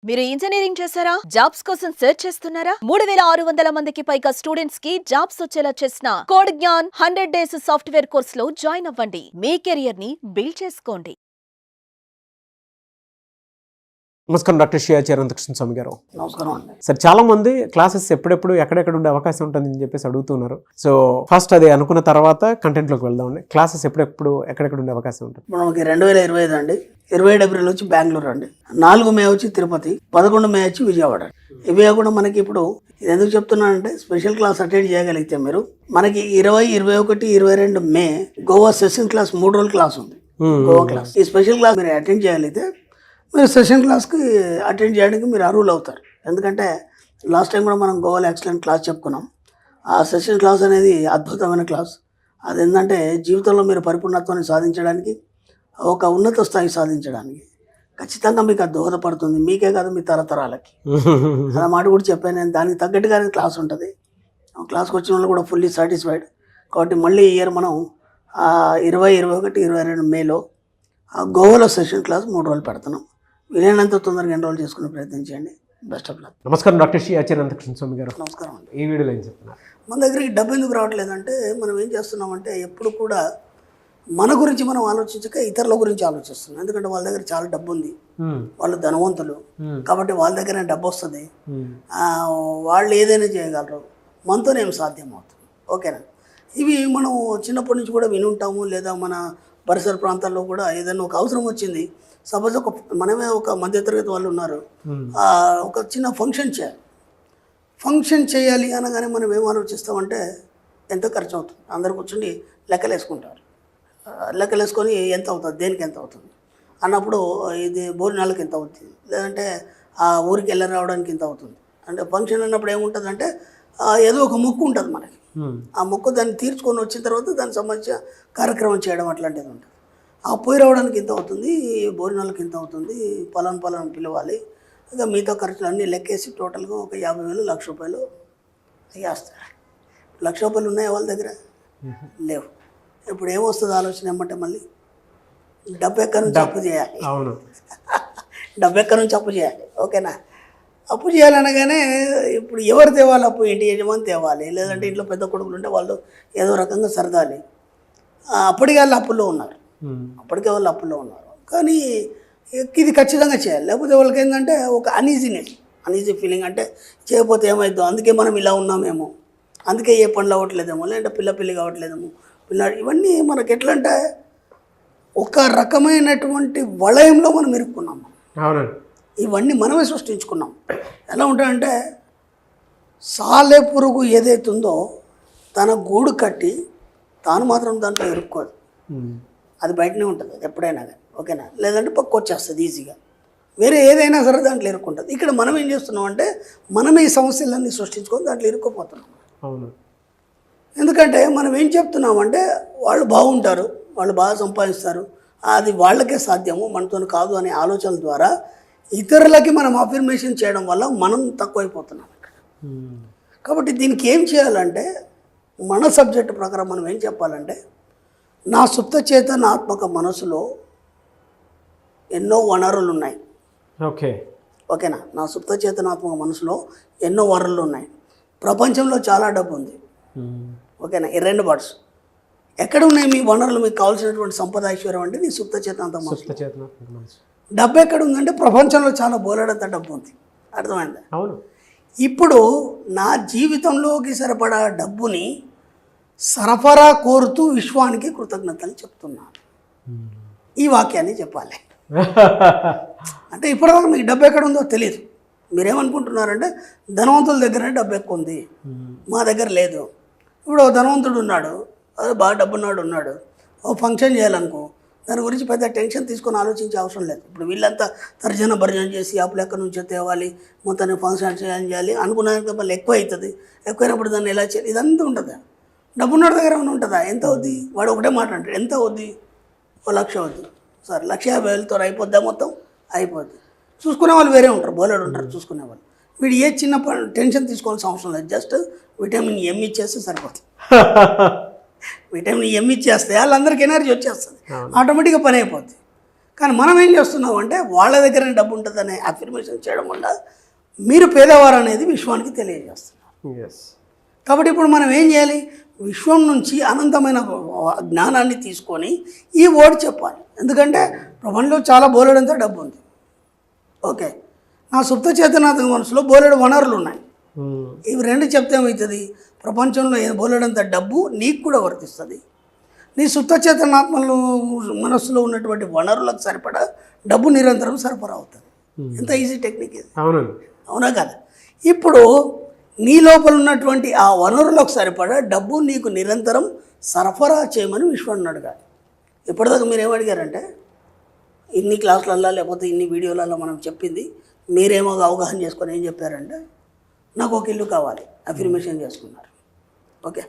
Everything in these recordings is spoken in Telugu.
మీరు ఇంజనీరింగ్ చేశారా? జాబ్స్ కోసం సెర్చ్ చేస్తున్నారా? 3600 మందికి పైగా స్టూడెంట్స్ కి జాబ్స్ వచ్చేలా చేసిన కోడ్ జ్ఞాన్ 100 డేస్ సాఫ్ట్వేర్ కోర్సులో జాయిన్ అవ్వండి. మీ కెరియర్ ని బిల్డ్ చేసుకోండి. నమస్కారం డాక్టర్ షియా చిరంతకృష్ణ స్వామి గారు. నమస్కారం అండి. సార్, చాలా మంది క్లాసెస్ ఎప్పుడెప్పుడు ఎక్కడెక్కడ ఉండే అవకాశం ఉంటుందని చెప్పేసి అడుగుతున్నారు. సో ఫస్ట్ అది అనుకున్న తర్వాత కంటెంట్లోకి వెళ్దామండి. క్లాసెస్ ఎప్పుడెప్పుడు ఎక్కడెక్కడ ఉండే అవకాశం ఉంటుంది? మనకి 2025 అండి. 27 ఏప్రిల్ వచ్చి బెంగళూరు అండి, 4 మే వచ్చి తిరుపతి, 11 మే వచ్చి విజయవాడ. ఇవే కూడా మనకి ఇప్పుడు ఇది ఎందుకు చెప్తున్నానంటే స్పెషల్ క్లాస్ అటెండ్ చేయగలిగితే మీరు మనకి 20, 21, 22 మే గోవా సెషన్ క్లాస్ 3 రోజుల క్లాస్ ఉంది. గోవా క్లాస్ ఈ స్పెషల్ క్లాస్ మీరు అటెండ్ చేయగలిగితే మీరు సెషన్ క్లాస్కి అటెండ్ చేయడానికి మీరు అర్హులు అవుతారు. ఎందుకంటే లాస్ట్ టైం కూడా మనం గోవాలో ఎక్సలెంట్ క్లాస్ చెప్పుకున్నాం. ఆ సెషన్ క్లాస్ అనేది అద్భుతమైన క్లాస్. అది ఏంటంటే జీవితంలో మీరు పరిపూర్ణత్వాన్ని సాధించడానికి, ఒక ఉన్నత స్థాయి సాధించడానికి ఖచ్చితంగా మీకు అది దోహదపడుతుంది. మీకే కాదు, మీ తరతరాలకి. అలా మాట కూడా చెప్పాను నేను. దానికి తగ్గట్టుగానే క్లాస్ ఉంటుంది. క్లాస్కి వచ్చిన వాళ్ళు కూడా ఫుల్లీ సాటిస్ఫైడ్. కాబట్టి మళ్ళీ ఈ ఇయర్ మనం 20, 21, 22 మేలో గోవాలో సెషన్ క్లాస్ 3 రోజులు పెడుతున్నాం. వీలైనంత తొందరగా ఎన్రోల్ చేసుకునే ప్రయత్నం చేయండి. Best of luck. నమస్కారం డాక్టర్ షియా చిరంతకృష్ణ స్వామి గారు. నమస్కారం అండి. ఈ వీడియోలో ఏం చెప్తున్నారు? మన దగ్గరికి డబ్బు ఎందుకు రావట్లేదంటే మనం ఏం చేస్తున్నామంటే ఎప్పుడు కూడా మన గురించి మనం ఆలోచించక ఇతరుల గురించి ఆలోచిస్తున్నాం. ఎందుకంటే వాళ్ళ దగ్గర చాలా డబ్బు ఉంది, వాళ్ళు ధనవంతులు, కాబట్టి వాళ్ళ దగ్గర డబ్బు వస్తుంది, వాళ్ళు ఏదైనా చేయగలరు, మనతోనేం సాధ్యం అవుతుంది. ఓకేనా? ఇవి మనం చిన్నప్పటి నుంచి కూడా వినుంటాము. లేదా మన పరిసర ప్రాంతాల్లో కూడా ఏదైనా ఒక అవసరం వచ్చింది, సపోజ్ మనమే ఒక మధ్యతరగతి వాళ్ళు ఉన్నారు, ఒక చిన్న ఫంక్షన్ చేయాలి అనగానే మనం ఏం ఆలోచిస్తామంటే ఎంత ఖర్చు అవుతుంది. అందరు కూర్చుని లెక్కలు వేసుకుంటారు. లెక్కలు వేసుకొని ఎంత అవుతుంది, దేనికి ఎంత అవుతుంది అన్నప్పుడు ఇది భోజనాలకు ఎంత అవుతుంది, లేదంటే ఆ ఊరికి వెళ్ళి రావడానికి ఎంత అవుతుంది. అంటే ఫంక్షన్ అన్నప్పుడు ఏముంటుంది అంటే ఏదో ఒక మొక్కు ఉంటుంది మనకి. ఆ మొక్కు దాన్ని తీర్చుకొని వచ్చిన తర్వాత దానికి సంబంధించిన కార్యక్రమం చేయడం అట్లాంటిది ఉంటుంది. ఆ పోయి రావడానికి ఎంత అవుతుంది, భోజనాలకు ఎంత అవుతుంది, పలాను పిలవాలి, ఇక మిగతా ఖర్చులు అన్నీ లెక్కేసి టోటల్గా ఒక 50,000, 1,00,000 రూపాయలు వేస్తారు. 1,00,000 రూపాయలు ఉన్నాయా వాళ్ళ దగ్గర? లేవు. ఇప్పుడు ఏమొస్తుంది ఆలోచన ఏమంటే మళ్ళీ డబ్బు ఎక్కడి నుంచి అప్పు చేయాలి. అవును, డబ్బు ఎక్కడి నుంచి అప్పు చేయాలి. ఓకేనా? అప్పు చేయాలనగానే ఇప్పుడు ఎవరు తేవాలి అప్పు? ఇంటి యజమాని తేవాలి, లేదంటే ఇంట్లో పెద్ద కొడుకులు ఉంటే వాళ్ళు ఏదో రకంగా సరదాలి. అప్పటికే వాళ్ళు అప్పుల్లో ఉన్నారు. కానీ ఇది ఖచ్చితంగా చేయాలి. లేకపోతే వాళ్ళకి ఏంటంటే ఒక అనీజీ ఫీలింగ్, అంటే చేయకపోతే ఏమైద్దో, అందుకే మనం ఇలా ఉన్నామేమో, అందుకే ఏ పనులు అవ్వట్లేదేమో, లేదంటే పిల్లి కావట్లేదేమో, ఇవన్నీ మనకి ఎట్లా అంటే ఒక రకమైనటువంటి వలయంలో మనం ఇరుక్కున్నాం. ఇవన్నీ మనమే సృష్టించుకున్నాం. ఎలా ఉంటాయంటే సాలె పురుగు ఏదైతుందో తన గూడు కట్టి తాను మాత్రం దాంట్లో ఇరుక్కోదు. అది బయటనే ఉంటుంది, అది ఎప్పుడైనా కానీ. ఓకేనా? లేదంటే పక్క వచ్చేస్తుంది ఈజీగా. వేరే ఏదైనా సరే దాంట్లో ఇరుక్కుంటుంది. ఇక్కడ మనం ఏం చేస్తున్నాం అంటే మనమే ఈ సమస్యలన్నీ సృష్టించుకొని దాంట్లో ఇరుక్కుపోతున్నాం. అవును. ఎందుకంటే మనం ఏం చెప్తున్నామంటే వాళ్ళు బాగుంటారు, వాళ్ళు బాగా సంపాదిస్తారు, అది వాళ్ళకే సాధ్యము, మనతో కాదు అనే ఆలోచన ద్వారా ఇతరులకి మనం అఫర్మేషన్ చేయడం వల్ల మనం తక్కువైపోతున్నాం ఇక్కడ. కాబట్టి దీనికి ఏం చేయాలంటే మన సబ్జెక్టు ప్రకారం మనం ఏం చెప్పాలంటే నా సుప్త చేతనాత్మక మనసులో ఎన్నో వనరులు ఉన్నాయి. ఓకేనా? నా సుప్త చేతనాత్మక మనసులో ఎన్నో వనరులు ఉన్నాయి. ప్రపంచంలో చాలా డబ్బు ఉంది. ఓకేనా? ఈ 2 బర్డ్స్ ఎక్కడ ఉన్నాయి మీ వనరులు? మీకు కావాల్సినటువంటి సంపద ఐశ్వర్యం అంటే నీ సుప్త చేతనాత్మక మనసు. డబ్బు ఎక్కడ ఉందంటే ప్రపంచంలో చాలా బోలెడంత డబ్బు ఉంది. అర్థమైందా? అవును. ఇప్పుడు నా జీవితంలోకి సరిపడా డబ్బుని సరఫరా కోరుతూ విశ్వానికి కృతజ్ఞతలు చెప్తున్నాను. ఈ వాక్యాన్ని చెప్పాలి. అంటే ఇప్పటివరకు మీకు డబ్బు ఎక్కడ ఉందో తెలియదు. మీరేమనుకుంటున్నారంటే ధనవంతుల దగ్గరనే డబ్బు ఎక్కువ ఉంది, మా దగ్గర లేదు. ఇప్పుడు ధనవంతుడు ఉన్నాడు, అదే బాగా డబ్బున్నాడు ఉన్నాడు, ఓ ఫంక్షన్ చేయాలనుకో, దాని గురించి పెద్ద టెన్షన్ తీసుకొని ఆలోచించే అవసరం లేదు. ఇప్పుడు వీళ్ళంతా తర్జన భర్జన చేసి అప్పులు ఎక్కడి నుంచో తేవాలి, మొత్తాన్ని ఫంక్షన్ చేయాలి అనుకున్నాక మళ్ళీ ఎక్కువ అవుతుంది. ఎక్కువైనప్పుడు దాన్ని ఎలా చేయాలి, ఇదంతా ఉంటుంది. డబ్బున్నోడి దగ్గర ఏమైనా ఉంటుందా? ఎంత అవుద్ది? వాడు ఒకటే మాట అంటాడు, ఎంత అవుద్ది? 1,00,000 అవుద్ది. సరే, 1,50,000తో అయిపోద్దా? మొత్తం అయిపోద్ది. చూసుకునే వాళ్ళు వేరే ఉంటారు, బోలెడు ఉంటారు చూసుకునే వాళ్ళు. వీడు ఏ చిన్న టెన్షన్ తీసుకోవాల్సిన అవసరం లేదు. జస్ట్ విటమిన్ ఎం ఇచ్చేస్తే సరిపోతుంది. విటమిన్ ఎం ఇచ్చేస్తే వాళ్ళందరికీ ఎనర్జీ వచ్చేస్తుంది, ఆటోమేటిక్గా పని అయిపోద్ది. కానీ మనం ఏం చేస్తున్నాం అంటే వాళ్ళ దగ్గరనే డబ్బు ఉంటుందనే అఫర్మేషన్ చేయడం వల్ల మీరు పేదవారు అనేది విశ్వానికి తెలియజేస్తున్నారు. ఎస్. కాబట్టి ఇప్పుడు మనం ఏం చేయాలి, విశ్వం నుంచి అనంతమైన జ్ఞానాన్ని తీసుకొని ఈ వర్డ్ చెప్పాలి. ఎందుకంటే ప్రపంచంలో చాలా బోలెడంత డబ్బు ఉంది. ఓకే, నా సుప్త చేతనాత్మక మనసులో బోలెడు వనరులు ఉన్నాయి. ఇవి రెండు చెప్తే ఏమవుతుంది, ప్రపంచంలో బోలెడంత డబ్బు నీకు కూడా వర్తిస్తుంది. నీ సుప్త చేతనాత్మలో మనస్సులో ఉన్నటువంటి వనరులకు సరిపడా డబ్బు నిరంతరం సరఫరా అవుతుంది. ఎంత ఈజీ టెక్నిక్ ఇది, అవునా కదా? ఇప్పుడు నీ లోపల ఉన్నటువంటి ఆ వనరులకు సరిపడా డబ్బు నీకు నిరంతరం సరఫరా చేయమని విశ్వాన్ని అడగాలి. ఇప్పటిదాకా మీరు ఏమడిగారంటే ఇన్ని క్లాసులల్లో లేకపోతే ఇన్ని వీడియోలలో మనం చెప్పింది మీరేమో అవగాహన చేసుకొని ఏం చెప్పారంటే నాకు ఒక ఇల్లు కావాలి, అఫర్మేషన్ చేసుకున్నారు. ఓకే,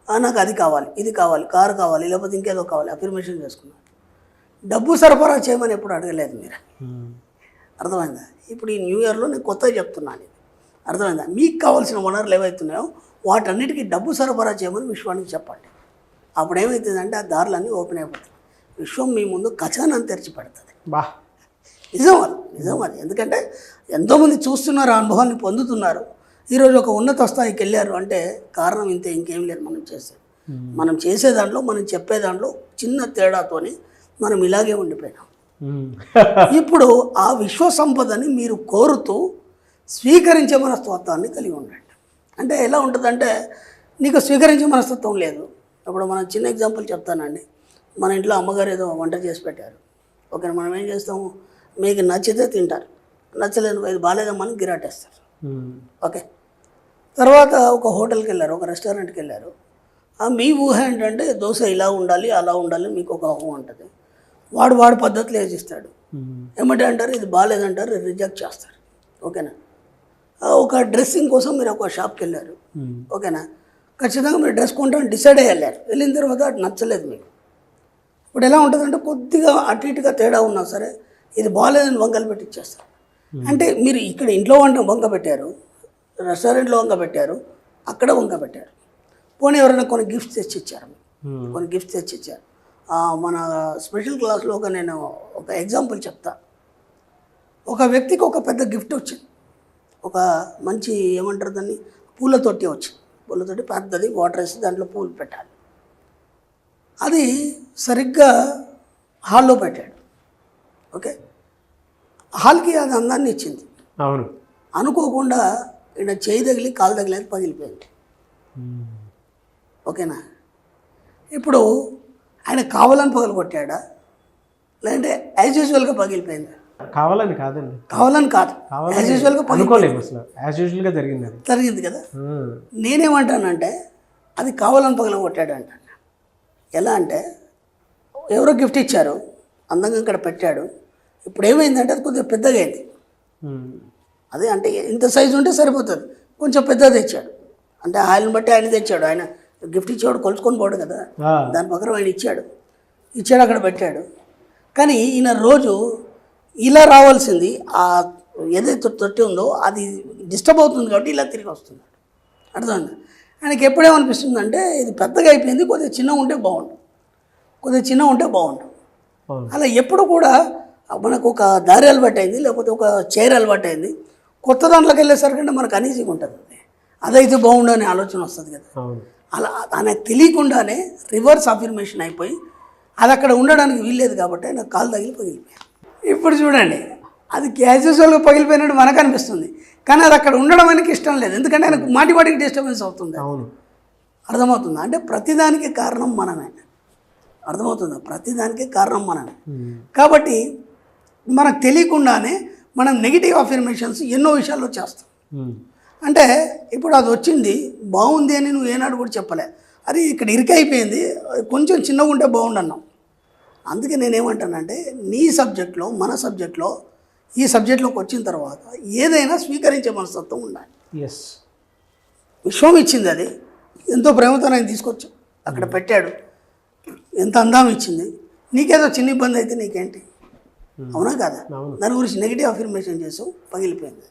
నాకు అది కావాలి, ఇది కావాలి, కారు కావాలి, లేకపోతే ఇంకేదో కావాలి, అఫర్మేషన్ చేసుకున్నారు. డబ్బు సరఫరా చేయమని ఎప్పుడు అడగలేదు మీరు. అర్థమైందా? ఇప్పుడు ఈ న్యూ ఇయర్లో నేను కొత్తగా చెప్తున్నాను ఇది. అర్థమైందా? మీకు కావాల్సిన వనరులు ఏవైతున్నాయో వాటన్నిటికీ డబ్బు సరఫరా చేయమని విశ్వానికి చెప్పండి. అప్పుడు ఏమవుతుందంటే ఆ దారులన్నీ ఓపెన్ అయిపోతాయి. విశ్వం మీ ముందు ఖజానాన్ని తెరిచి పెడుతుంది. నిజం అది, నిజం అది. ఎందుకంటే ఎంతోమంది చూస్తున్నారు, ఆ అనుభవాన్ని పొందుతున్నారు. ఈరోజు ఒక ఉన్నత స్థాయికి వెళ్ళారు అంటే కారణం ఇంతే, ఇంకేం లేదు. మనం చేసే దాంట్లో, మనం చెప్పే దాంట్లో చిన్న తేడాతోని మనం ఇలాగే ఉండిపోయినాం. ఇప్పుడు ఆ విశ్వ సంపదని మీరు కోరుతూ స్వీకరించే మనస్తత్వాన్ని కలిగి ఉండండి. అంటే ఎలా ఉంటుందంటే నీకు స్వీకరించే మనస్తత్వం లేదు. ఇప్పుడు మనం చిన్న ఎగ్జాంపుల్ చెప్తానండి. మన ఇంట్లో అమ్మగారు ఏదో వంట చేసి పెట్టారు. ఓకే, మనం ఏం చేస్తాము, మీకు నచ్చితే తింటారు, నచ్చలేదు ఇది బాగాలేదమ్మని గిరాటేస్తారు. ఓకే, తర్వాత ఒక హోటల్కి వెళ్ళారు, ఒక రెస్టారెంట్కి వెళ్ళారు. మీ ఊహ ఏంటంటే దోశ ఇలా ఉండాలి, అలా ఉండాలి, మీకు ఒక ఊహ ఉంటుంది. వాడు పద్ధతిలో వేసిస్తాడు. ఏమంటే అంటారు ఇది బాగాలేదంటారు, రిజెక్ట్ చేస్తారు. ఓకేనా? ఒక డ్రెస్సింగ్ కోసం మీరు ఒక షాప్కి వెళ్ళారు. ఓకేనా? ఖచ్చితంగా మీరు డ్రెస్ కొంటామని డిసైడ్ అయ్యి వెళ్ళారు. వెళ్ళిన తర్వాత అది నచ్చలేదు మీకు. ఇప్పుడు ఎలా ఉంటుందంటే కొద్దిగా అటు ఇటుగా తేడా ఉన్నా సరే ఇది బాగాలేదని వంకలు పెట్టి ఇచ్చేస్తారు. అంటే మీరు ఇక్కడ ఇంట్లో వంక పెట్టారు, రెస్టారెంట్లో వంక పెట్టారు, అక్కడ వంక పెట్టారు. పోనీ ఎవరైనా కొన్ని గిఫ్ట్స్ తెచ్చి ఇచ్చారు, కొన్ని గిఫ్ట్స్ తెచ్చి ఇచ్చారు. మన స్పెషల్ క్లాస్లో నేను ఒక ఎగ్జాంపుల్ చెప్తా. ఒక వ్యక్తికి ఒక పెద్ద గిఫ్ట్ వచ్చింది. ఒక మంచి ఏమంటారు దాన్ని, పూల తొట్టి వచ్చింది. పూల తొట్టి పెద్దది, వాటర్ వేసి దాంట్లో పూలు పెట్టాలి. అది సరిగ్గా హాల్లో పెట్టాడు. ఓకే, హాల్కి అది అందాన్ని ఇచ్చింది. అవును, అనుకోకుండా ఇక్కడ చేయి తగిలి కాలు తగిలేదు, పగిలిపోయింది. ఓకేనా? ఇప్పుడు ఆయన కావాలని పగలగొట్టాడా, లేదంటే యాజ్ యూజువల్గా పగిలిపోయిందా? కావాలని కాదండి, కావాలని కాదు, యాజ్ యూజువల్గా అనుకోలేము, అసలు యాజ్ యూజువల్గా జరిగింది కదా. నేనేమంటానంటే అది కావాలని పగలగొట్టాడు అంటాను. ఎలా అంటే ఎవరో గిఫ్ట్ ఇచ్చారు, అందంగా ఇక్కడ పెట్టాడు. ఇప్పుడు ఏమైందంటే అది కొద్దిగా పెద్దగా అయింది. అదే అంటే ఇంత సైజు ఉంటే సరిపోతుంది, కొంచెం పెద్దది తెచ్చాడు. అంటే ఆయనను బట్టి ఆయన తెచ్చాడు. ఆయన గిఫ్ట్ ఇచ్చేవాడు కొలుచుకొని పోడు కదా, దాని ప్రకారం ఆయన ఇచ్చాడు అక్కడ పెట్టాడు. కానీ ఈయన రోజు ఇలా రావాల్సింది ఆ ఏదైతే తొట్టి ఉందో అది డిస్టర్బ్ అవుతుంది కాబట్టి ఇలా తిరిగి వస్తున్నాడు. అర్థమైంది? ఆయనకి ఎప్పుడేమనిపిస్తుందంటే ఇది పెద్దగా అయిపోయింది, కొద్దిగా చిన్నగా ఉంటే బాగుంటుంది, అలా ఎప్పుడు కూడా మనకు ఒక దారి అలవాటు అయింది, లేకపోతే ఒక చైర్ అలవాటు అయింది. కొత్త దాంట్లోకి వెళ్ళేసరికంటే మనకు అనీజీగా ఉంటుంది. అదైతే బాగుండు అనే ఆలోచన వస్తుంది కదా. అలా ఆయనకు తెలియకుండానే రివర్స్ అఫర్మేషన్ అయిపోయి అది అక్కడ ఉండడానికి వీల్లేదు కాబట్టి ఆయన కాలు తగిలి పగిలిపోయాయి. ఇప్పుడు చూడండి, అది క్యాజువల్గా పగిలిపోయినట్టు మనకు అనిపిస్తుంది, కానీ అది అక్కడ ఉండడం ఆయనకి ఇష్టం లేదు. ఎందుకంటే ఆయనకు మాటికి డిస్టర్బెన్స్ అవుతుంది. అర్థమవుతుందా? అంటే ప్రతిదానికి కారణం మనమే. అర్థమవుతుందా? ప్రతిదానికి కారణం మనమే. కాబట్టి మనకు తెలియకుండానే మనం నెగిటివ్ అఫర్మేషన్స్ ఎన్నో విషయాల్లో చేస్తాం. అంటే ఇప్పుడు అది వచ్చింది బాగుంది అని నువ్వు ఏనాడు కూడా చెప్పలే, అది ఇక్కడ ఇరికైపోయింది, కొంచెం చిన్నగా ఉంటే బాగుండు అన్నాం. అందుకే నేనేమంటానంటే నీ సబ్జెక్ట్లో, మన సబ్జెక్ట్లో, ఈ సబ్జెక్ట్లోకి వచ్చిన తర్వాత ఏదైనా స్వీకరించే మనస్తత్వం ఉండాలి. విశ్వం ఇచ్చింది, అది ఎంతో ప్రేమతో ఆయన తీసుకొచ్చు అక్కడ పెట్టాడు, ఎంత అందం ఇచ్చింది. నీకేదో చిన్న ఇబ్బంది అయితే నీకేంటి? అవునా కదా? దాని గురించి నెగిటివ్ అఫర్మేషన్ చేసావు, పగిలిపోయింది.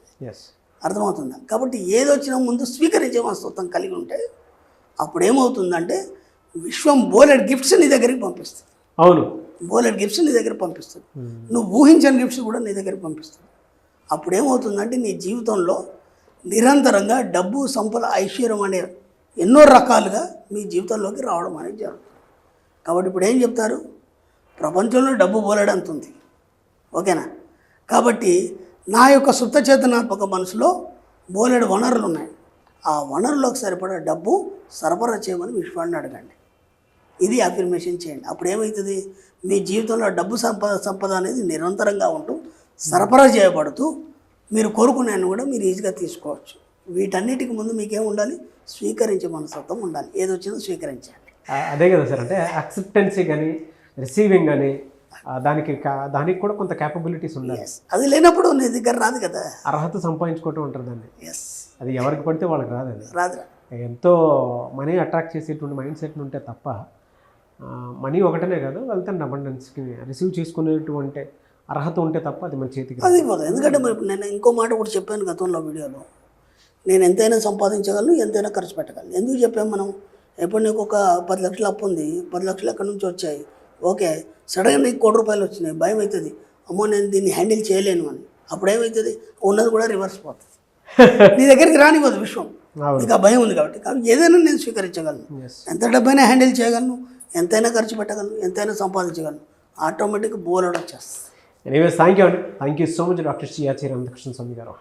అర్థమవుతుందా? కాబట్టి ఏది వచ్చినా ముందు స్వీకరించే మనస్తత్వం కలిగి ఉంటే అప్పుడు ఏమవుతుందంటే విశ్వం బోలెడ్ గిఫ్ట్స్ నీ దగ్గరికి పంపిస్తుంది. అవును, బోలెడ్ గిఫ్ట్స్ నీ దగ్గర పంపిస్తుంది, నువ్వు ఊహించని గిఫ్ట్స్ కూడా నీ దగ్గర పంపిస్తుంది. అప్పుడు ఏమవుతుందంటే నీ జీవితంలో నిరంతరంగా డబ్బు, సంపద, ఐశ్వర్యం అనే ఎన్నో రకాలుగా మీ జీవితంలోకి రావడం అనేది జరుగుతుంది. కాబట్టి ఇప్పుడు ఏం చెప్తారు, ప్రపంచంలో డబ్బు బోలెడంత ఉంది, ఓకేనా. కాబట్టి నా యొక్క సుప్త చేతనాత్మక మనసులో బోలెడు వనరులు ఉన్నాయి, ఆ వనరులకు సరిపడా డబ్బు సరఫరా చేయమని విశ్వాన్ని అడగండి. ఇది అఫర్మేషన్ చేయండి. అప్పుడు ఏమవుతుంది, మీ జీవితంలో డబ్బు సంపద అనేది నిరంతరంగా ఉంటూ సరఫరా చేయబడుతూ మీరు కోరుకునేను కూడా మీరు ఈజీగా తీసుకోవచ్చు. వీటన్నిటికి ముందు మీకేం ఉండాలి, స్వీకరించే మనస్తత్వం ఉండాలి. ఏది వచ్చిందో స్వీకరించాలి. అదే కదా సార్, అంటే యాక్సెప్టెన్సీ కానీ రిసీవింగ్ కానీ దానికి కూడా కొంత క్యాపబిలిటీస్ ఉండాలి. అది లేనప్పుడు నీ దగ్గర రాదు కదా. అర్హత సంపాదించుకోవటం ఉంటుంది దాన్ని. ఎస్, అది ఎవరికి పడితే వాళ్ళకి రాదు. అది రాదు. ఎంతో మనీ అట్రాక్ట్ చేసేటువంటి మైండ్ సెట్ ఉంటే తప్ప మనీ ఒకటనే కాదు, వెల్త్ అండ్ అబండెన్స్కి రిసీవ్ చేసుకునేటువంటి అర్హత ఉంటే తప్ప అది మన చేతికి అది పోతుంది. ఎందుకంటే మరి ఇప్పుడు నేను ఇంకో మాట కూడా చెప్పాను గతంలో వీడియోలో, నేను ఎంతైనా సంపాదించగలను, ఎంతైనా ఖర్చు పెట్టగలను. ఎందుకు చెప్పాము మనం, ఎప్పుడు నీకు ఒక 10 లక్షలు అప్పు ఉంది, 10 లక్షలు ఎక్కడి నుంచి వచ్చాయి, ఓకే, సడన్గా నీకు 1 కోటి రూపాయలు వచ్చినాయి, భయం అవుతుంది, అమ్మో నేను దీన్ని హ్యాండిల్ చేయలేను అని. అప్పుడు ఏమవుతుంది, ఉన్నది కూడా రివర్స్ పోతుంది, నీ దగ్గరికి రానివ్వదు విశ్వం. నీకు ఆ భయం ఉంది కాబట్టి ఏదైనా నేను స్వీకరించగలను, ఎంత డబ్బైనా హ్యాండిల్ చేయగలను, ఎంతైనా ఖర్చు పెట్టగలను, ఎంతైనా సంపాదించగలను, ఆటోమేటిక్గా బోలెడ్ వచ్చేస్తుంది. ఎనీవేస్ థ్యాంక్ యూ అండి, thank you so much doctor సియాచి రామకృష్ణ స్వామి గారు.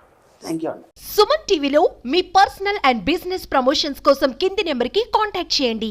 థ్యాంక్ యూ అండి. సుమన్ టీవీలో మీ పర్సనల్ అండ్ బిజినెస్ ప్రమోషన్స్ కోసం కింది నెంబర్కి కాంటాక్ట్ చేయండి.